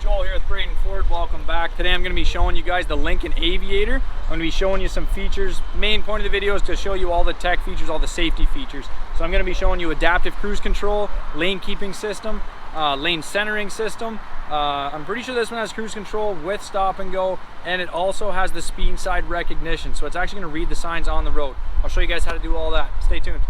Joel here with Braden Ford. Welcome back. Today I'm going to be showing you guys the Lincoln Aviator. I'm going to be showing you some features. Main point of the video is to show you all the tech features, all the safety features. So I'm going to be showing you adaptive cruise control, lane keeping system, lane centering system. I'm pretty sure this one has cruise control with stop and go, and it also has the speed side recognition. So it's actually going to read the signs on the road. I'll show you guys how to do all that. Stay tuned.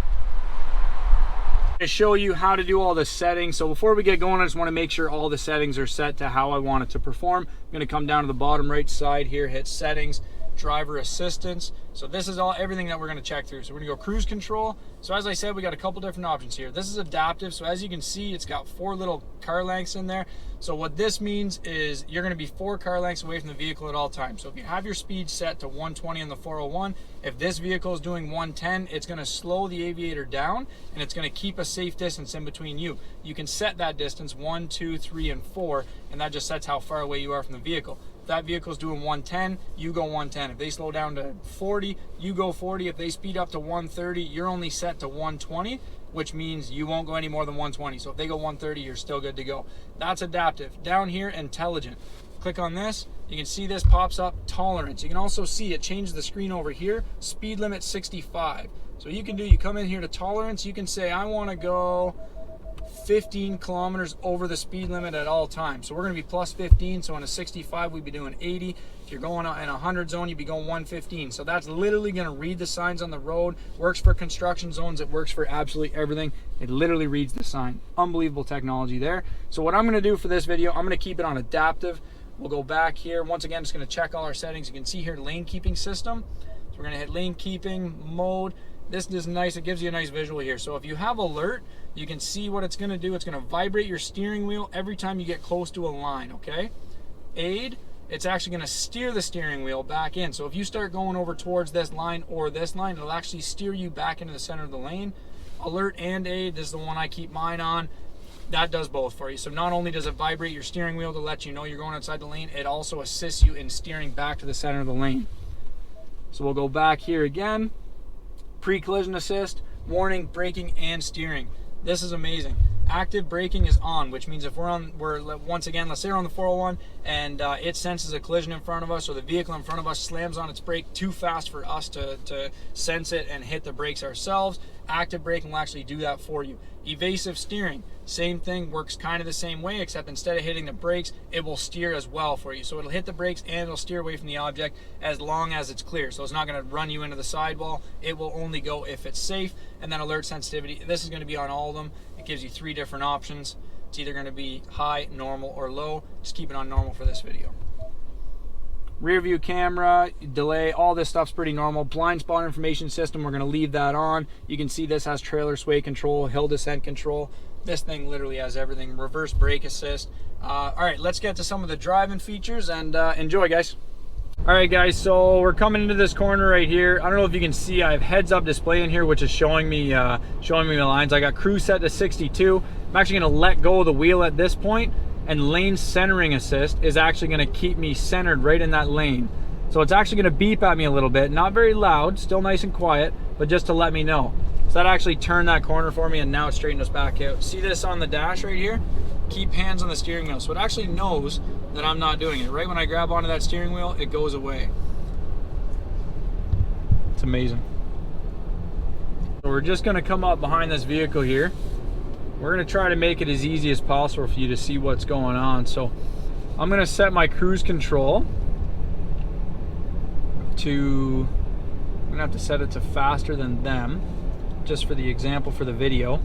To show you how to do all the settings. So before we get going, I just want to make sure all the settings are set to how I want it to perform. I'm going to come down to the bottom right side here, hit settings, driver assistance. So this is everything that we're going to check through. So we're going to go cruise control. So as I said, we got a couple different options here. This is adaptive. So as you can see, it's got 4 little car lengths in there. So what this means is you're going to be 4 car lengths away from the vehicle at all times. So if you have your speed set to 120 on the 401, if this vehicle is doing 110, it's going to slow the Aviator down and it's going to keep a safe distance in between you. You can set that distance 1, 2, 3, and 4, and that just sets how far away you are from the vehicle. If that vehicle is doing 110, you go 110. If they slow down to 40, you go 40. If they speed up to 130, you're only set to 120, which means you won't go any more than 120. So if they go 130, you're still good to go. That's adaptive. Down here, intelligent. Click on this. You can see this pops up, tolerance. You can also see it changes the screen over here, speed limit 65. So you come in here to tolerance, you can say, I want to go 15 kilometers over the speed limit at all times. So we're going to be plus 15. So on a 65, we'd be doing 80. If you're going in a 100 zone, you'd be going 115. So that's literally going to read the signs on the road. Works for construction zones. It works for absolutely everything. It literally reads the sign. Unbelievable technology there. So what I'm going to do for this video, I'm going to keep it on adaptive. We'll go back here. Once again, just going to check all our settings. You can see here lane keeping system. So we're going to hit lane keeping mode. This is nice. It gives you a nice visual here. So if you have alert, you can see what it's going to do. It's going to vibrate your steering wheel every time you get close to a line, okay? Aid, it's actually going to steer the steering wheel back in. So if you start going over towards this line or this line, it'll actually steer you back into the center of the lane. Alert and aid, this is the one I keep mine on. That does both for you. So not only does it vibrate your steering wheel to let you know you're going outside the lane, it also assists you in steering back to the center of the lane. So we'll go back here again. Pre-collision assist, warning, braking, and steering. This is amazing. Active braking is on, which means if once again, let's say we're on the 401 and it senses a collision in front of us, or the vehicle in front of us slams on its brake too fast for us to sense it and hit the brakes ourselves, active braking will actually do that for you. Evasive steering, same thing, works kind of the same way, except instead of hitting the brakes, it will steer as well for you. So it'll hit the brakes and it'll steer away from the object as long as it's clear. So it's not going to run you into the sidewall. It will only go if it's safe. And then alert sensitivity, this is going to be on all of them. It gives you 3 different options. It's either going to be high, normal, or low. Just keep it on normal for this video. Rear view camera, delay, all this stuff's pretty normal. Blind spot information system, we're going to leave that on. You can see this has trailer sway control, hill descent control. This thing literally has everything. Reverse brake assist. All right, let's get to some of the driving features and enjoy, guys. All right, guys, so we're coming into this corner right here. I don't know if you can see, I have heads-up display in here, which is showing me the lines. I got cruise set to 62. I'm actually going to let go of the wheel at this point, and lane centering assist is actually going to keep me centered right in that lane. So it's actually going to beep at me a little bit, not very loud, still nice and quiet, but just to let me know. So that actually turned that corner for me, and now it's straightened us back out. See this on the dash right here? Keep hands on the steering wheel. So it actually knows that I'm not doing it. Right when I grab onto that steering wheel, it goes away. It's amazing. So we're just going to come up behind this vehicle here. We're going to try to make it as easy as possible for you to see what's going on. So I'm going to set my cruise control to, I'm going to have to set it to faster than them, just for the example for the video.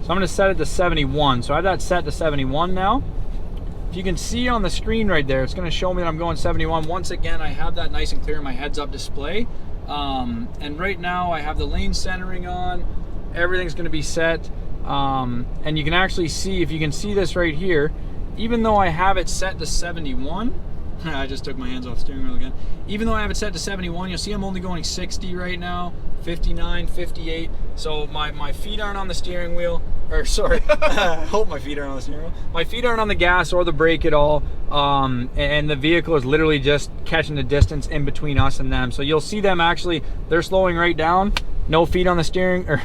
So I'm going to set it to 71. So I have that set to 71 now. If you can see on the screen right there, it's going to show me that I'm going 71. Once again, I have that nice and clear in my heads-up display. And right now I have the lane centering on. Everything's going to be set. And you can actually see, if you can see this right here, even though I have it set to 71, I just took my hands off the steering wheel again. Even though I have it set to 71, you'll see I'm only going 60 right now, 59, 58. So my feet aren't on the steering wheel, or sorry, I hope my feet aren't on the steering wheel. My feet aren't on the gas or the brake at all. And the vehicle is literally just catching the distance in between us and them. So you'll see them actually, they're slowing right down. No feet on the steering, or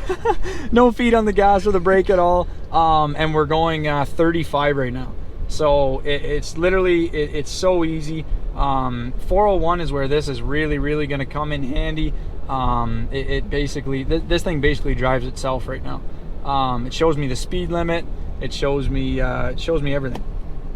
no feet on the gas or the brake at all. And we're going 35 right now. So it's literally, it's so easy. 401 is where this is really going to come in handy. It basically, this thing basically drives itself right now. It shows me the speed limit. It shows me everything.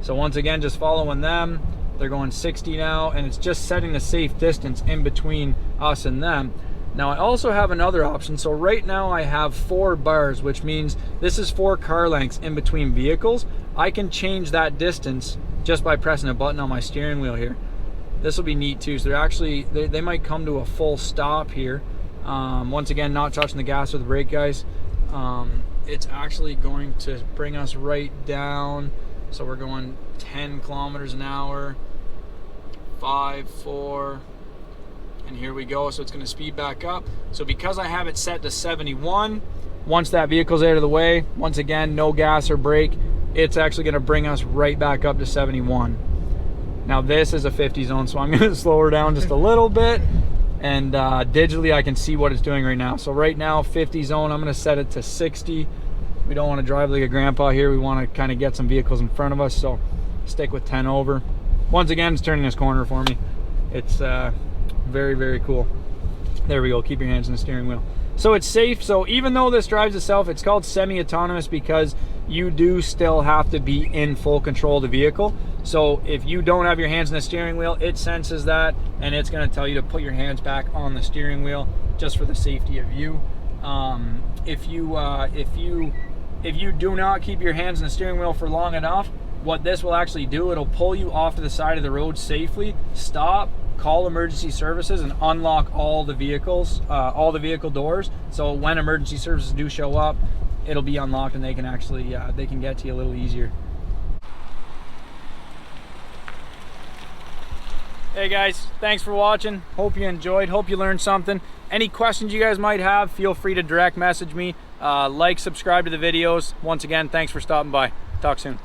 So once again, just following them. They're going 60 now, and it's just setting the safe distance in between us and them. Now I also have another option. So right now I have 4 bars, which means this is 4 car lengths in between vehicles. I can change that distance just by pressing a button on my steering wheel here. This will be neat too. So they're actually, they might come to a full stop here. Once again, not touching the gas or the brake, guys. It's actually going to bring us right down. So we're going 10 kilometers an hour, 5, 4, and here we go. So it's going to speed back up. So because I have it set to 71, once that vehicle's out of the way, once again, no gas or brake, it's actually going to bring us right back up to 71. Now this is a 50 zone, so I'm going to slow her down just a little bit, and digitally I can see what it's doing right now. So right now, 50 zone, I'm going to set it to 60. We don't want to drive like a grandpa here. We want to kind of get some vehicles in front of us, so stick with 10 over. Once again, it's turning this corner for me. It's very cool. There we go. Keep your hands on the steering wheel. So it's safe. So even though this drives itself, it's called semi-autonomous because you do still have to be in full control of the vehicle. So if you don't have your hands on the steering wheel, it senses that, and it's going to tell you to put your hands back on the steering wheel just for the safety of you. If you do not keep your hands on the steering wheel for long enough, what this will actually do, it'll pull you off to the side of the road safely, stop, call emergency services, and unlock all the vehicles, all the vehicle doors. So when emergency services do show up, it'll be unlocked and they can actually, they can get to you a little easier. Hey guys, thanks for watching. Hope you enjoyed, hope you learned something. Any questions you guys might have, feel free to direct message me. Like, subscribe to the videos. Once again, thanks for stopping by. Talk soon.